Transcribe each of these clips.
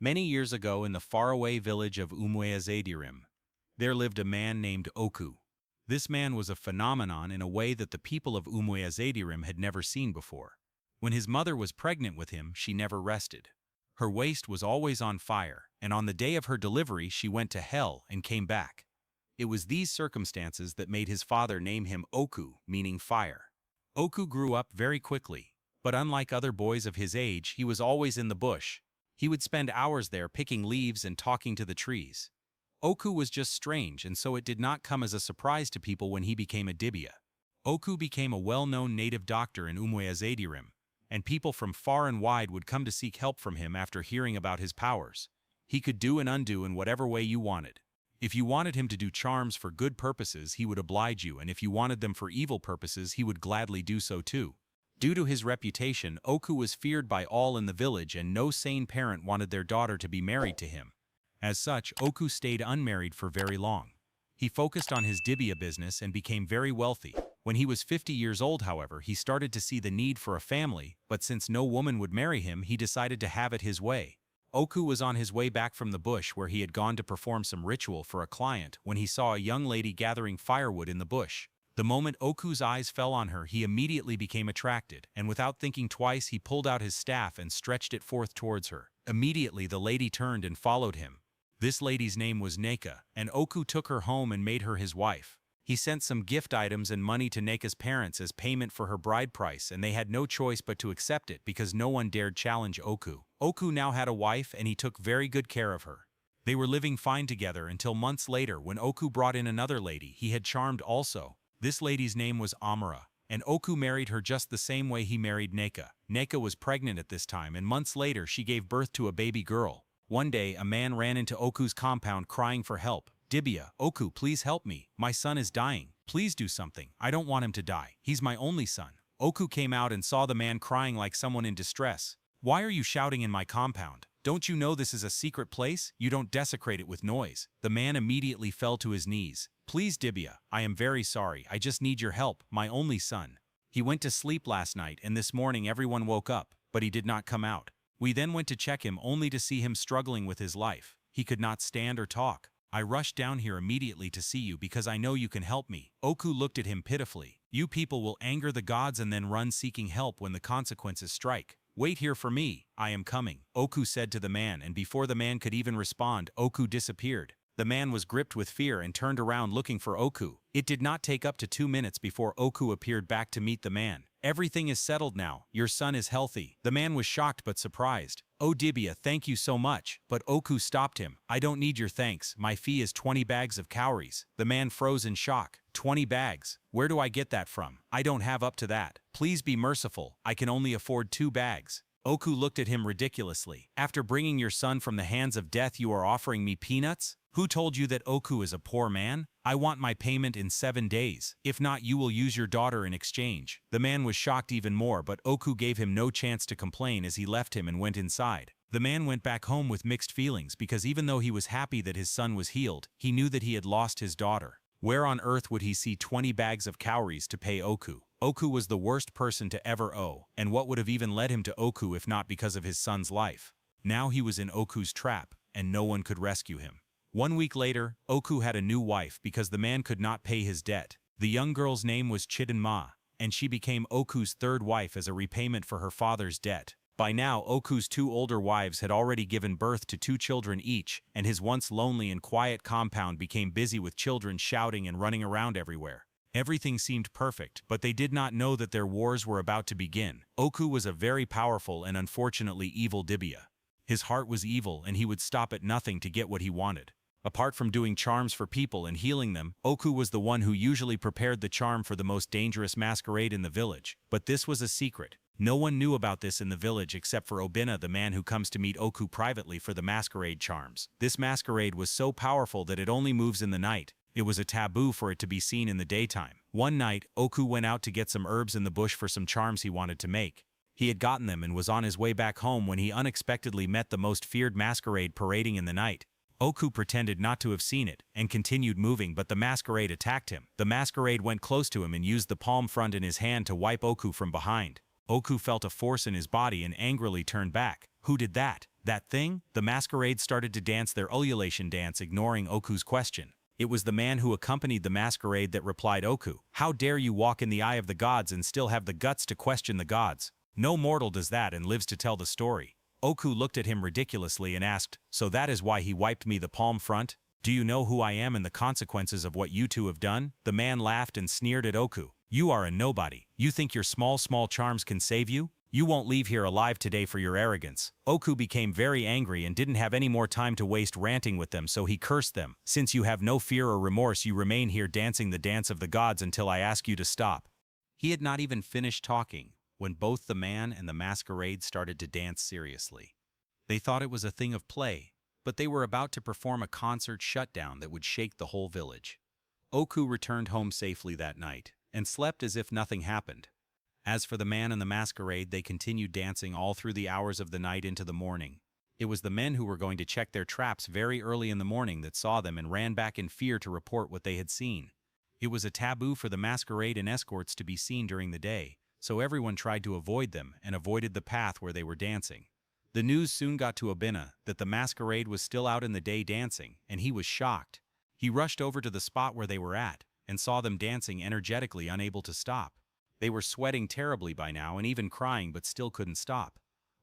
Many years ago in the faraway village of Umwezadirim, there lived a man named Oku. This man was a phenomenon in a way that the people of Umwezadirim had never seen before. When his mother was pregnant with him, she never rested. Her waist was always on fire, and on the day of her delivery she went to hell and came back. It was these circumstances that made his father name him Oku, meaning fire. Oku grew up very quickly, but unlike other boys of his age, he was always in the bush. He would spend hours there picking leaves and talking to the trees. Oku was just strange, and so it did not come as a surprise to people when he became a Dibia. Oku became a well-known native doctor in Umwezadirim, and people from far and wide would come to seek help from him after hearing about his powers. He could do and undo in whatever way you wanted. If you wanted him to do charms for good purposes, he would oblige you, and if you wanted them for evil purposes, he would gladly do so too. Due to his reputation, Oku was feared by all in the village, and no sane parent wanted their daughter to be married to him. As such, Oku stayed unmarried for very long. He focused on his Dibia business and became very wealthy. When he was 50 years old, however, he started to see the need for a family, but since no woman would marry him, he decided to have it his way. Oku was on his way back from the bush where he had gone to perform some ritual for a client when he saw a young lady gathering firewood in the bush. The moment Oku's eyes fell on her, he immediately became attracted, and without thinking twice, he pulled out his staff and stretched it forth towards her. Immediately, the lady turned and followed him. This lady's name was Neka, and Oku took her home and made her his wife. He sent some gift items and money to Neka's parents as payment for her bride price, and they had no choice but to accept it because no one dared challenge Oku. Oku now had a wife, and he took very good care of her. They were living fine together until months later when Oku brought in another lady he had charmed also. This lady's name was Amara, and Oku married her just the same way he married Neka. Neka was pregnant at this time, and months later she gave birth to a baby girl. One day, a man ran into Oku's compound crying for help. "Dibia, Oku, please help me. My son is dying. Please do something. I don't want him to die. He's my only son." Oku came out and saw the man crying like someone in distress. "Why are you shouting in my compound? Don't you know this is a secret place? You don't desecrate it with noise." The man immediately fell to his knees. "Please, Dibia, I am very sorry. I just need your help, my only son. He went to sleep last night, and this morning everyone woke up, but he did not come out. We then went to check him only to see him struggling with his life. He could not stand or talk. I rushed down here immediately to see you because I know you can help me." Oku looked at him pitifully. "You people will anger the gods and then run seeking help when the consequences strike. Wait here for me. I am coming," Oku said to the man, and before the man could even respond, Oku disappeared. The man was gripped with fear and turned around looking for Oku. It did not take up to 2 minutes before Oku appeared back to meet the man. "Everything is settled now. Your son is healthy." The man was shocked but surprised. "Oh Dibia, thank you so much." But Oku stopped him. "I don't need your thanks. My fee is 20 bags of cowries." The man froze in shock. 20 bags? Where do I get that from? I don't have up to that. Please be merciful. I can only afford 2 bags. Oku looked at him ridiculously. "After bringing your son from the hands of death, you are offering me peanuts? Who told you that Oku is a poor man? I want my payment in 7 days. If not, you will use your daughter in exchange." The man was shocked even more, but Oku gave him no chance to complain as he left him and went inside. The man went back home with mixed feelings because even though he was happy that his son was healed, he knew that he had lost his daughter. Where on earth would he see 20 bags of cowries to pay Oku? Oku was the worst person to ever owe, and what would have even led him to Oku if not because of his son's life? Now he was in Oku's trap, and no one could rescue him. 1 week later, Oku had a new wife because the man could not pay his debt. The young girl's name was Chidanma, and she became Oku's 3rd wife as a repayment for her father's debt. By now, Oku's 2 older wives had already given birth to 2 children each, and his once lonely and quiet compound became busy with children shouting and running around everywhere. Everything seemed perfect, but they did not know that their wars were about to begin. Oku was a very powerful and unfortunately evil Dibia. His heart was evil, and he would stop at nothing to get what he wanted. Apart from doing charms for people and healing them, Oku was the one who usually prepared the charm for the most dangerous masquerade in the village. But this was a secret. No one knew about this in the village except for Obina, the man who comes to meet Oku privately for the masquerade charms. This masquerade was so powerful that it only moves in the night. It was a taboo for it to be seen in the daytime. One night, Oku went out to get some herbs in the bush for some charms he wanted to make. He had gotten them and was on his way back home when he unexpectedly met the most feared masquerade parading in the night. Oku pretended not to have seen it, and continued moving, but the masquerade attacked him. The masquerade went close to him and used the palm front in his hand to wipe Oku from behind. Oku felt a force in his body and angrily turned back. "Who did that?" That thing? The masquerade started to dance their ululation dance, ignoring Oku's question. It was the man who accompanied the masquerade that replied, Oku, how dare you walk in the eye of the gods and still have the guts to question the gods? No mortal does that and lives to tell the story. Oku looked at him ridiculously and asked, so that is why he wiped me the palm front? Do you know who I am and the consequences of what you two have done? The man laughed and sneered at Oku. You are a nobody. You think your small charms can save you? You won't leave here alive today for your arrogance. Oku became very angry and didn't have any more time to waste ranting with them, so he cursed them. Since you have no fear or remorse, you remain here dancing the dance of the gods until I ask you to stop. He had not even finished talking when both the man and the masquerade started to dance seriously. They thought it was a thing of play, but they were about to perform a concert shutdown that would shake the whole village. Oku returned home safely that night and slept as if nothing happened. As for the man and the masquerade, they continued dancing all through the hours of the night into the morning. It was the men who were going to check their traps very early in the morning that saw them and ran back in fear to report what they had seen. It was a taboo for the masquerade and escorts to be seen during the day, so everyone tried to avoid them and avoided the path where they were dancing. The news soon got to Obina that the masquerade was still out in the day dancing, and he was shocked. He rushed over to the spot where they were at and saw them dancing energetically, unable to stop. They were sweating terribly by now and even crying, but still couldn't stop.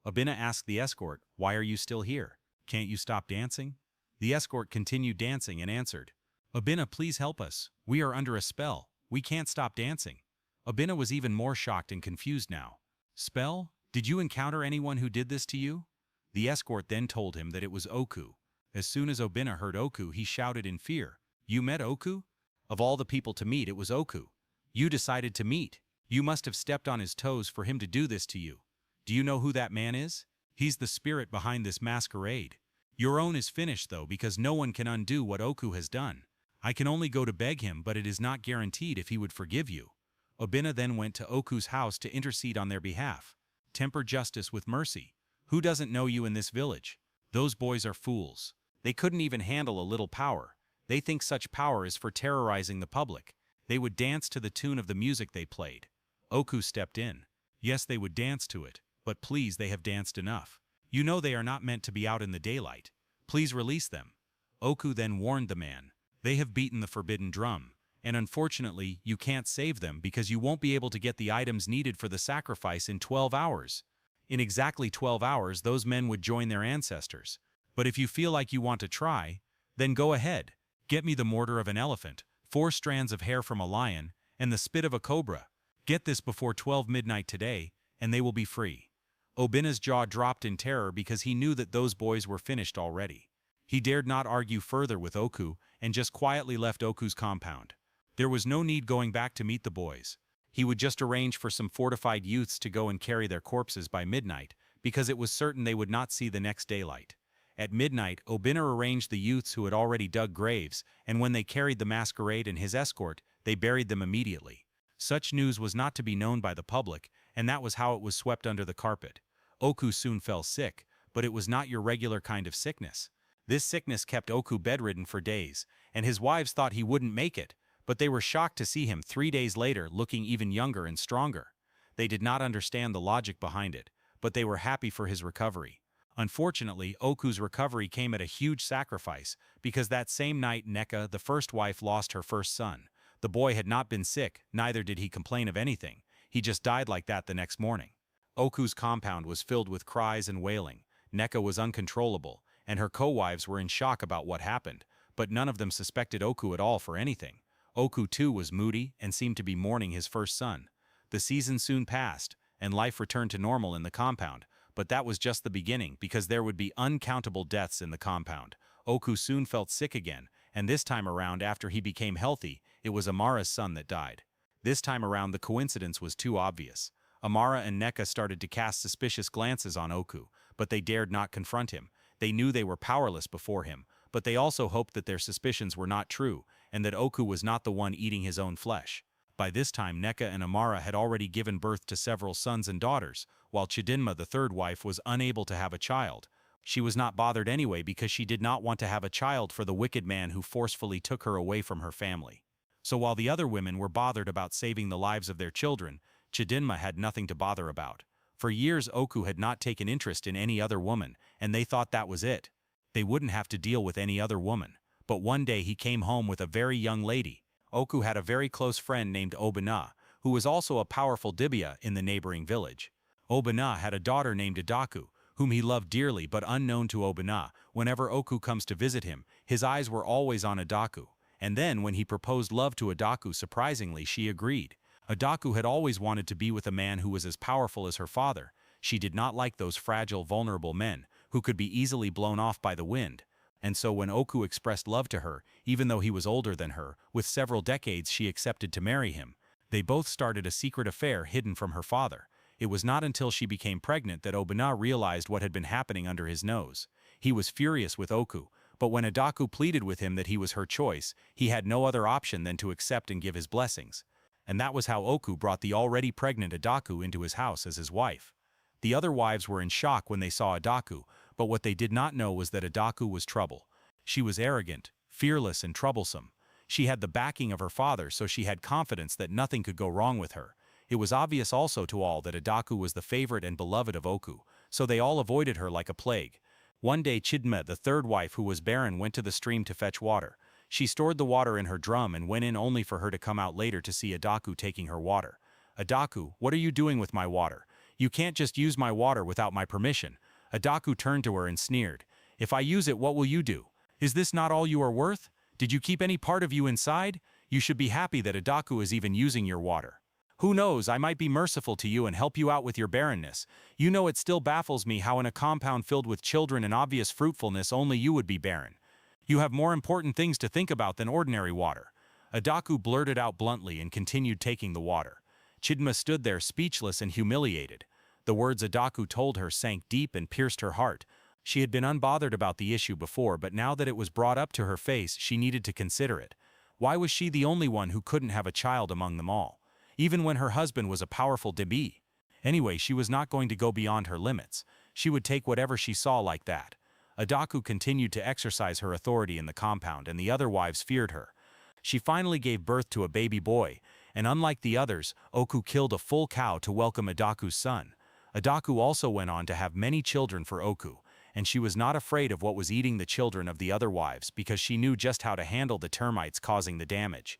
Obina asked the escort, why are you still here? Can't you stop dancing? The escort continued dancing and answered, Obina, please help us. We are under a spell. We can't stop dancing. Obina was even more shocked and confused now. Spell? Did you encounter anyone who did this to you? The escort then told him that it was Oku. As soon as Obina heard Oku, he shouted in fear, You met Oku? Of all the people to meet, it was Oku. You decided to meet. You must have stepped on his toes for him to do this to you. Do you know who that man is? He's the spirit behind this masquerade. Your own is finished though, because no one can undo what Oku has done. I can only go to beg him, but it is not guaranteed if he would forgive you. Obina then went to Oku's house to intercede on their behalf. Temper justice with mercy. Who doesn't know you in this village? Those boys are fools. They couldn't even handle a little power. They think such power is for terrorizing the public. They would dance to the tune of the music they played. Oku stepped in. Yes, they would dance to it, but please, they have danced enough. You know they are not meant to be out in the daylight. Please release them. Oku then warned the man. They have beaten the forbidden drum, and unfortunately, you can't save them because you won't be able to get the items needed for the sacrifice in 12 hours. In exactly 12 hours, those men would join their ancestors. But if you feel like you want to try, then go ahead. Get me the mortar of an elephant, 4 strands of hair from a lion, and the spit of a cobra. Get this before 12 midnight today, and they will be free. Obina's jaw dropped in terror because he knew that those boys were finished already. He dared not argue further with Oku and just quietly left Oku's compound. There was no need going back to meet the boys. He would just arrange for some fortified youths to go and carry their corpses by midnight, because it was certain they would not see the next daylight. At midnight, Obina arranged the youths who had already dug graves, and when they carried the masquerade and his escort, they buried them immediately. Such news was not to be known by the public, and that was how it was swept under the carpet. Oku soon fell sick, but it was not your regular kind of sickness. This sickness kept Oku bedridden for days, and his wives thought he wouldn't make it, but they were shocked to see him 3 days later looking even younger and stronger. They did not understand the logic behind it, but they were happy for his recovery. Unfortunately, Oku's recovery came at a huge sacrifice, because that same night Neka, the first wife, lost her first son. The boy had not been sick, neither did he complain of anything. He just died like that the next morning. Oku's compound was filled with cries and wailing. Neka was uncontrollable, and her co-wives were in shock about what happened, but none of them suspected Oku at all for anything. Oku too was moody and seemed to be mourning his first son. The season soon passed, and life returned to normal in the compound, but that was just the beginning because there would be uncountable deaths in the compound. Oku soon felt sick again, and this time around, after he became healthy, it was Amara's son that died. This time around, the coincidence was too obvious. Amara and Neka started to cast suspicious glances on Oku, but they dared not confront him. They knew they were powerless before him, but they also hoped that their suspicions were not true, and that Oku was not the one eating his own flesh. By this time, Neka and Amara had already given birth to several sons and daughters, while Chidinma, the third wife, was unable to have a child. She was not bothered anyway because she did not want to have a child for the wicked man who forcefully took her away from her family. So while the other women were bothered about saving the lives of their children, Chidinma had nothing to bother about. For years Oku had not taken interest in any other woman, and they thought that was it. They wouldn't have to deal with any other woman. But one day he came home with a very young lady. Oku had a very close friend named Obina, who was also a powerful dibia in the neighboring village. Obina had a daughter named Adaku, whom he loved dearly, but unknown to Obina, whenever Oku comes to visit him, his eyes were always on Adaku. And then when he proposed love to Adaku, surprisingly she agreed. Adaku had always wanted to be with a man who was as powerful as her father. She did not like those fragile, vulnerable men, who could be easily blown off by the wind. And so when Oku expressed love to her, even though he was older than her, with several decades she accepted to marry him. They both started a secret affair hidden from her father. It was not until she became pregnant that Obina realized what had been happening under his nose. He was furious with Oku, but when Adaku pleaded with him that he was her choice, he had no other option than to accept and give his blessings. And that was how Oku brought the already pregnant Adaku into his house as his wife. The other wives were in shock when they saw Adaku, but what they did not know was that Adaku was trouble. She was arrogant, fearless, and troublesome. She had the backing of her father, so she had confidence that nothing could go wrong with her. It was obvious also to all that Adaku was the favorite and beloved of Oku, so they all avoided her like a plague. One day Chidma, the third wife who was barren, went to the stream to fetch water. She stored the water in her drum and went in only for her to come out later to see Adaku taking her water. "Adaku, what are you doing with my water? You can't just use my water without my permission." Adaku turned to her and sneered. "If I use it, what will you do? Is this not all you are worth? Did you keep any part of you inside? You should be happy that Adaku is even using your water. Who knows, I might be merciful to you and help you out with your barrenness. You know, it still baffles me how in a compound filled with children and obvious fruitfulness only you would be barren. You have more important things to think about than ordinary water." Adaku blurted out bluntly and continued taking the water. Chidma stood there speechless and humiliated. The words Adaku told her sank deep and pierced her heart. She had been unbothered about the issue before, but now that it was brought up to her face, she needed to consider it. Why was she the only one who couldn't have a child among them all? Even when her husband was a powerful Debi. Anyway, she was not going to go beyond her limits. She would take whatever she saw like that. Adaku continued to exercise her authority in the compound, and the other wives feared her. She finally gave birth to a baby boy, and unlike the others, Oku killed a full cow to welcome Adaku's son. Adaku also went on to have many children for Oku, and she was not afraid of what was eating the children of the other wives because she knew just how to handle the termites causing the damage.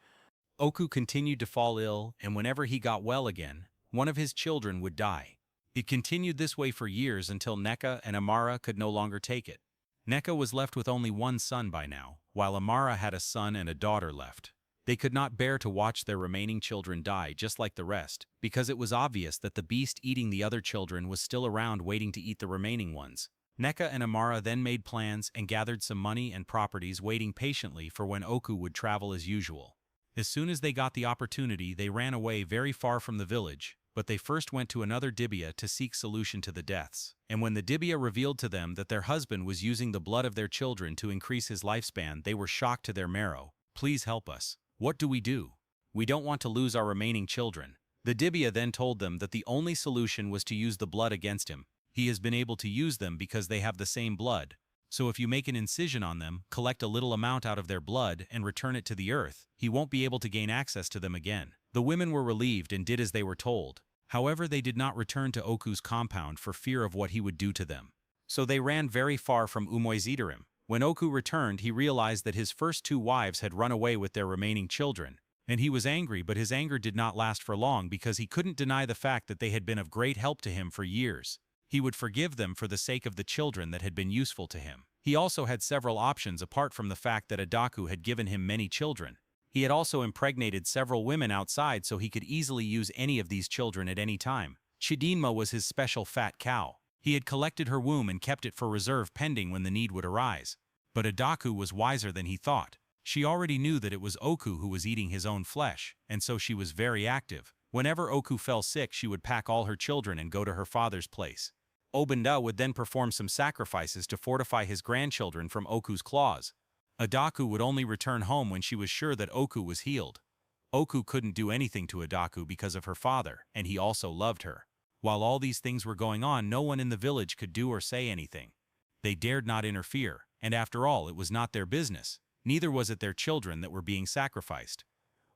Oku continued to fall ill, and whenever he got well again, one of his children would die. It continued this way for years until Neka and Amara could no longer take it. Neka was left with only one son by now, while Amara had a son and a daughter left. They could not bear to watch their remaining children die just like the rest, because it was obvious that the beast eating the other children was still around waiting to eat the remaining ones. Neka and Amara then made plans and gathered some money and properties, waiting patiently for when Oku would travel as usual. As soon as they got the opportunity, they ran away very far from the village, but they first went to another Dibia to seek solution to the deaths. And when the Dibia revealed to them that their husband was using the blood of their children to increase his lifespan, they were shocked to their marrow. "Please help us. What do? We don't want to lose our remaining children." The Dibia then told them that the only solution was to use the blood against him. He has been able to use them because they have the same blood. So if you make an incision on them, collect a little amount out of their blood, and return it to the earth, he won't be able to gain access to them again. The women were relieved and did as they were told. However, they did not return to Oku's compound for fear of what he would do to them. So they ran very far from Umoezidarim. When Oku returned, he realized that his first two wives had run away with their remaining children. And he was angry, but his anger did not last for long because he couldn't deny the fact that they had been of great help to him for years. He would forgive them for the sake of the children that had been useful to him. He also had several options apart from the fact that Adaku had given him many children. He had also impregnated several women outside, so he could easily use any of these children at any time. Chidinma was his special fat cow. He had collected her womb and kept it for reserve pending when the need would arise. But Adaku was wiser than he thought. She already knew that it was Oku who was eating his own flesh, and so she was very active. Whenever Oku fell sick, she would pack all her children and go to her father's place. Obinda would then perform some sacrifices to fortify his grandchildren from Oku's claws. Adaku would only return home when she was sure that Oku was healed. Oku couldn't do anything to Adaku because of her father, and he also loved her. While all these things were going on, no one in the village could do or say anything. They dared not interfere, and after all, it was not their business. Neither was it their children that were being sacrificed.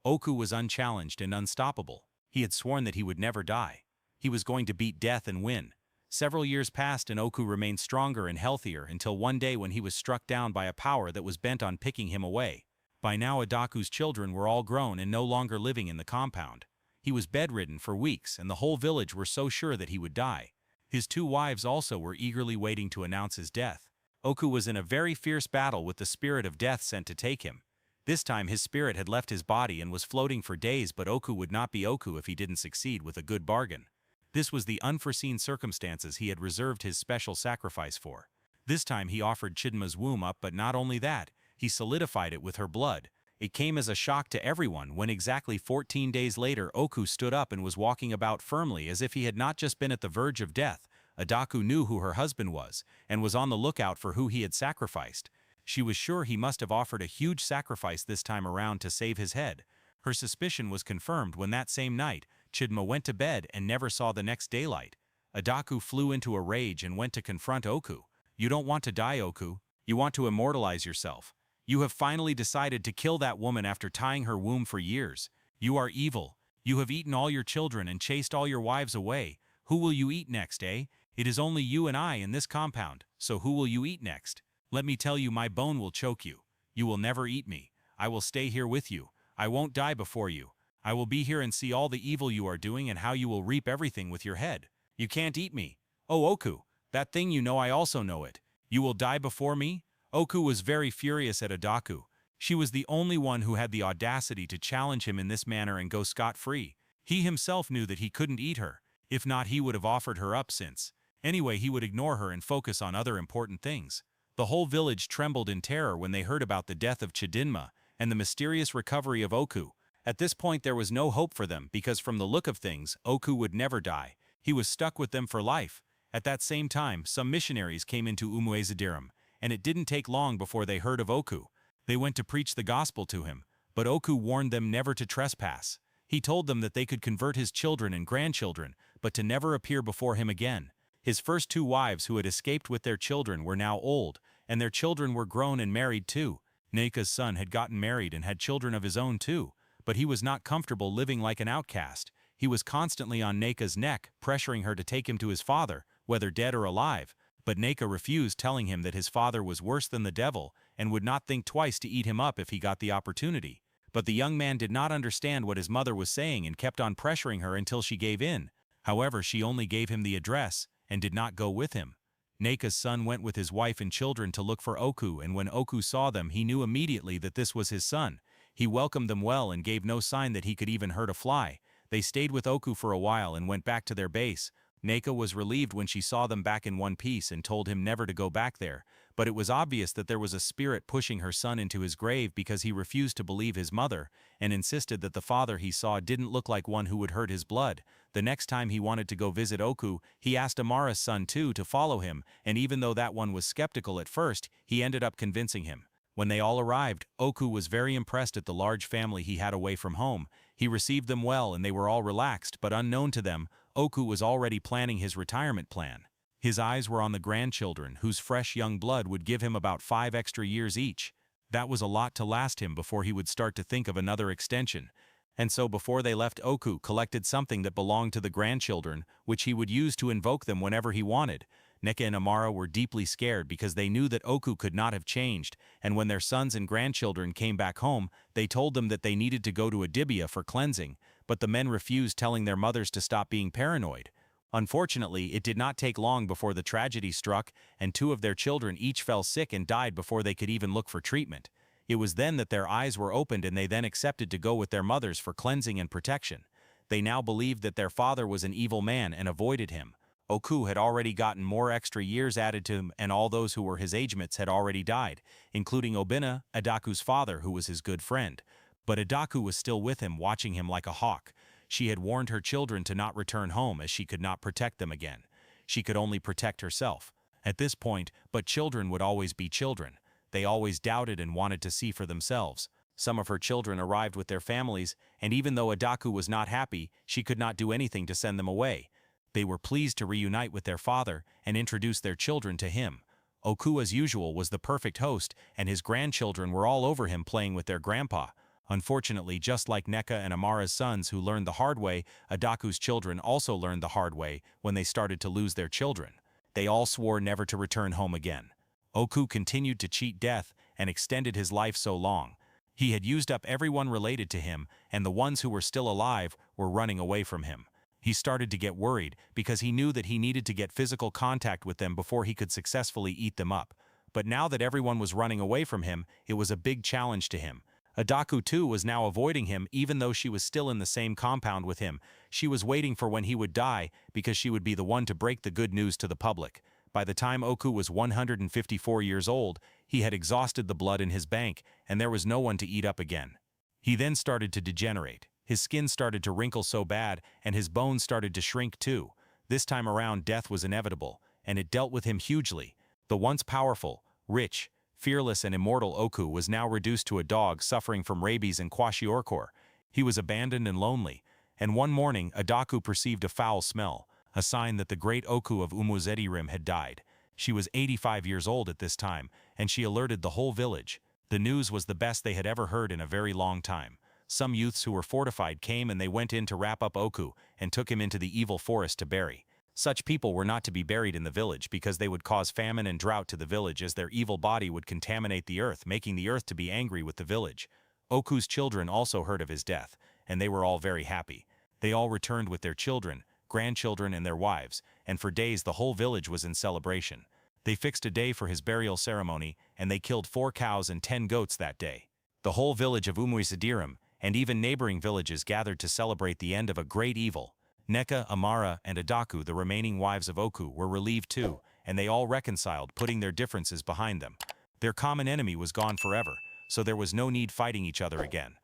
Oku was unchallenged and unstoppable. He had sworn that he would never die. He was going to beat death and win. Several years passed and Oku remained stronger and healthier until one day when he was struck down by a power that was bent on picking him away. By now Adaku's children were all grown and no longer living in the compound. He was bedridden for weeks and the whole village were so sure that he would die. His two wives also were eagerly waiting to announce his death. Oku was in a very fierce battle with the spirit of death sent to take him. This time his spirit had left his body and was floating for days, but Oku would not be Oku if he didn't succeed with a good bargain. This was the unforeseen circumstances he had reserved his special sacrifice for. This time he offered Chidinma's womb up, but not only that, he solidified it with her blood. It came as a shock to everyone when exactly 14 days later Oku stood up and was walking about firmly as if he had not just been at the verge of death. Adaku knew who her husband was and was on the lookout for who he had sacrificed. She was sure he must have offered a huge sacrifice this time around to save his head. Her suspicion was confirmed when that same night, Chidinma went to bed and never saw the next daylight. Adaku flew into a rage and went to confront Oku. "You don't want to die, Oku. You want to immortalize yourself. You have finally decided to kill that woman after tying her womb for years. You are evil. You have eaten all your children and chased all your wives away. Who will you eat next, eh? It is only you and I in this compound, so who will you eat next? Let me tell you, my bone will choke you. You will never eat me. I will stay here with you. I won't die before you. I will be here and see all the evil you are doing and how you will reap everything with your head. You can't eat me. Oh, Oku, that thing you know, I also know it. You will die before me?" Oku was very furious at Adaku. She was the only one who had the audacity to challenge him in this manner and go scot-free. He himself knew that he couldn't eat her. If not, he would have offered her up since. Anyway, he would ignore her and focus on other important things. The whole village trembled in terror when they heard about the death of Chidinma and the mysterious recovery of Oku. At this point there was no hope for them because from the look of things, Oku would never die. He was stuck with them for life. At that same time, some missionaries came into Umuezadirim, and it didn't take long before they heard of Oku. They went to preach the gospel to him, but Oku warned them never to trespass. He told them that they could convert his children and grandchildren, but to never appear before him again. His first two wives who had escaped with their children were now old, and their children were grown and married too. Neka's son had gotten married and had children of his own too, but he was not comfortable living like an outcast. He was constantly on Neka's neck, pressuring her to take him to his father, whether dead or alive. But Neka refused, telling him that his father was worse than the devil and would not think twice to eat him up if he got the opportunity. But the young man did not understand what his mother was saying and kept on pressuring her until she gave in. However, she only gave him the address and did not go with him. Neka's son went with his wife and children to look for Oku, and when Oku saw them, he knew immediately that this was his son. He welcomed them well and gave no sign that he could even hurt a fly. They stayed with Oku for a while and went back to their base. Neka was relieved when she saw them back in one piece and told him never to go back there, but it was obvious that there was a spirit pushing her son into his grave because he refused to believe his mother and insisted that the father he saw didn't look like one who would hurt his blood. The next time he wanted to go visit Oku, he asked Amara's son too to follow him, and even though that one was skeptical at first, he ended up convincing him. When they all arrived, Oku was very impressed at the large family he had away from home. He received them well and they were all relaxed, but unknown to them, Oku was already planning his retirement plan. His eyes were on the grandchildren, whose fresh young blood would give him about 5 extra years each. That was a lot to last him before he would start to think of another extension. And so before they left, Oku collected something that belonged to the grandchildren, which he would use to invoke them whenever he wanted. Neka and Amara were deeply scared because they knew that Oku could not have changed, and when their sons and grandchildren came back home, they told them that they needed to go to Adibia for cleansing, but the men refused, telling their mothers to stop being paranoid. Unfortunately, it did not take long before the tragedy struck, and 2 of their children each fell sick and died before they could even look for treatment. It was then that their eyes were opened and they then accepted to go with their mothers for cleansing and protection. They now believed that their father was an evil man and avoided him. Oku had already gotten more extra years added to him, and all those who were his age-mates had already died, including Obina, Adaku's father, who was his good friend. But Adaku was still with him, watching him like a hawk. She had warned her children to not return home as she could not protect them again. She could only protect herself. At this point, but children would always be children. They always doubted and wanted to see for themselves. Some of her children arrived with their families, and even though Adaku was not happy, she could not do anything to send them away. They were pleased to reunite with their father and introduce their children to him. Oku, as usual, was the perfect host, and his grandchildren were all over him playing with their grandpa. Unfortunately, just like Neka and Amara's sons who learned the hard way, Adaku's children also learned the hard way when they started to lose their children. They all swore never to return home again. Oku continued to cheat death and extended his life so long. He had used up everyone related to him, and the ones who were still alive were running away from him. He started to get worried because he knew that he needed to get physical contact with them before he could successfully eat them up. But now that everyone was running away from him, it was a big challenge to him. Adaku too was now avoiding him even though she was still in the same compound with him. She was waiting for when he would die because she would be the one to break the good news to the public. By the time Oku was 154 years old, he had exhausted the blood in his bank, and there was no one to eat up again. He then started to degenerate. His skin started to wrinkle so bad, and his bones started to shrink too. This time around, death was inevitable, and it dealt with him hugely. The once powerful, rich, fearless and immortal Oku was now reduced to a dog suffering from rabies and kwashiorkor. He was abandoned and lonely, and one morning Adaku perceived a foul smell, a sign that the great Oku of Umwazedirim had died. She was 85 years old at this time, and she alerted the whole village. The news was the best they had ever heard in a very long time. Some youths who were fortified came and they went in to wrap up Oku and took him into the evil forest to bury. Such people were not to be buried in the village because they would cause famine and drought to the village as their evil body would contaminate the earth, making the earth to be angry with the village. Oku's children also heard of his death, and they were all very happy. They all returned with their children, grandchildren and their wives, and for days the whole village was in celebration. They fixed a day for his burial ceremony, and they killed 4 cows and 10 goats that day. The whole village of Umwazedirim, and even neighboring villages gathered to celebrate the end of a great evil. Neka, Amara, and Adaku, the remaining wives of Oku, were relieved too, and they all reconciled, putting their differences behind them. Their common enemy was gone forever, so there was no need fighting each other again.